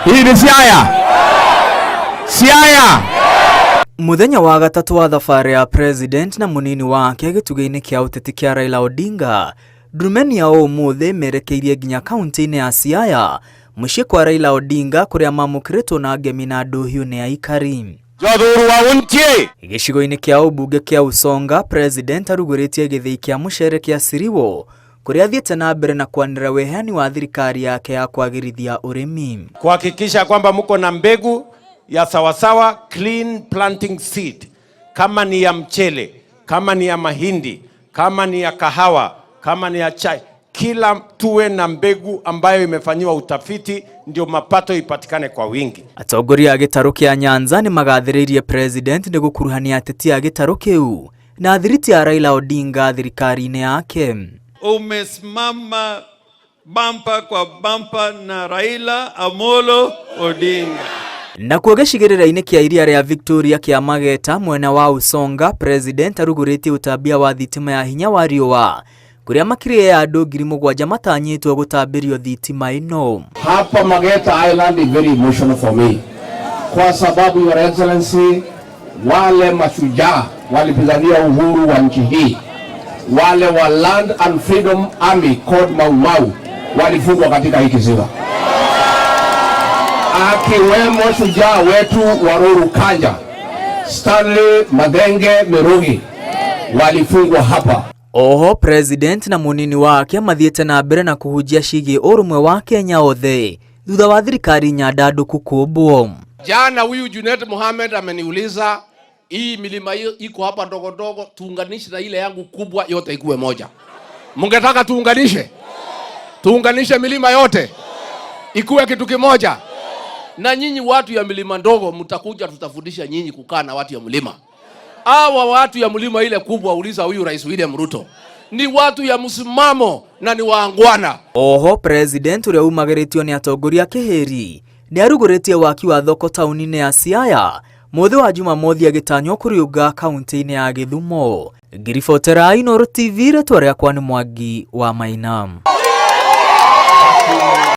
Hii ni Siaya. Siaya. Muthenya wa gatatu wa thabarĩ ya president na munini wake gĩtugĩ-inĩ kĩa ũteti kĩa Raila Odinga, ndurumeni ya ũmũthĩ merekeirie nginya kaunti-inĩ ya Siaya, mũciĩ kwa Raila Odinga kũrĩa mamũkĩrĩtwo na ngemi na ndũhiũ nĩ aikari. Jothuru wa untie. Gĩcigo-inĩ kĩa ũmbunge kĩa Usonga, president arugũrĩtie gĩthĩi kĩa mũcere kĩa Siriwo kũrĩa athiĩte na mbere na kwanĩrĩra weheani wa thirikari yake ya kwagĩrithia ũrĩmi, kuhakikisha kwamba mko na mbegu ya sawasawa, clean planting seed, kama ni ya mchele, kama ni ya mahindi, kama ni ya kahawa, kama ni ya chai, kila tuwe na mbegu ambayo imefanyiwa utafiti ndio mapato ipatikane kwa wingi. Atongoria a gĩtarũ kĩa Nyanza nĩ magathĩrĩirie president nĩ gũkuruhania ateti a gĩtarũ kĩu na thiriti ya Raila Odinga thirikari-inĩ yake. Umesimama bampa kwa bampa na Raila Amolo Odinga. Na kuo gĩcigĩrĩra-inĩ kĩa iria rĩa Victoria kĩa Mageta mwena wa Usonga, president arugũrĩtie ũtambia wa thitima ya hinya wa riũa kũrĩa makĩria ya andũ 7,000 matanyĩtwo gũtambĩrio thitima ĩno. Hapa Mageta Island is very emotional for me, kwa sababu Your Excellency, wale mashujaa walipigania uhuru wa nchi hii, wale wa Land and Freedom Army called Mau Mau walifungwa katika hii kisiwa, akiwemo shujaa wetu Waruru Kanja, Stanley Madenge Mirugi walifungwa hapa. Oho president na munini wake mathiĩte na mbere na kuhunjia ciĩgiĩ ũrũmwe wa Kenya othe thutha wa thirikari nyandandũku kũmbwo. Jana huyu Junet Mohamed ameniuliza hii milima iko hapa ndogo ndogo tuunganishe na ile yangu kubwa yote ikuwe moja. Mungetaka tuunganishe? Tuunganishe milima yote ikuwe kitu kimoja. Na nyinyi watu ya milima ndogo mtakuja tutafundisha nyinyi kukaa na watu ya mlima. Hawa watu ya mlima ile kubwa, uliza huyu Rais William Ruto, ni watu ya msimamo na ni waangwana. Oho president ũrĩa umagĩrĩtio nĩ atongoria kĩhĩri nĩ arugũrĩtie waki wa thoko taũni-inĩ ya Siaya mũthĩ wa Jumamothi agĩtanywo kũrĩũnga kaunti-inĩ ya Gĩthumo. Ngiribotera Inooro TV, rĩtwa rĩakwa nĩ Mwangi wa Mainam.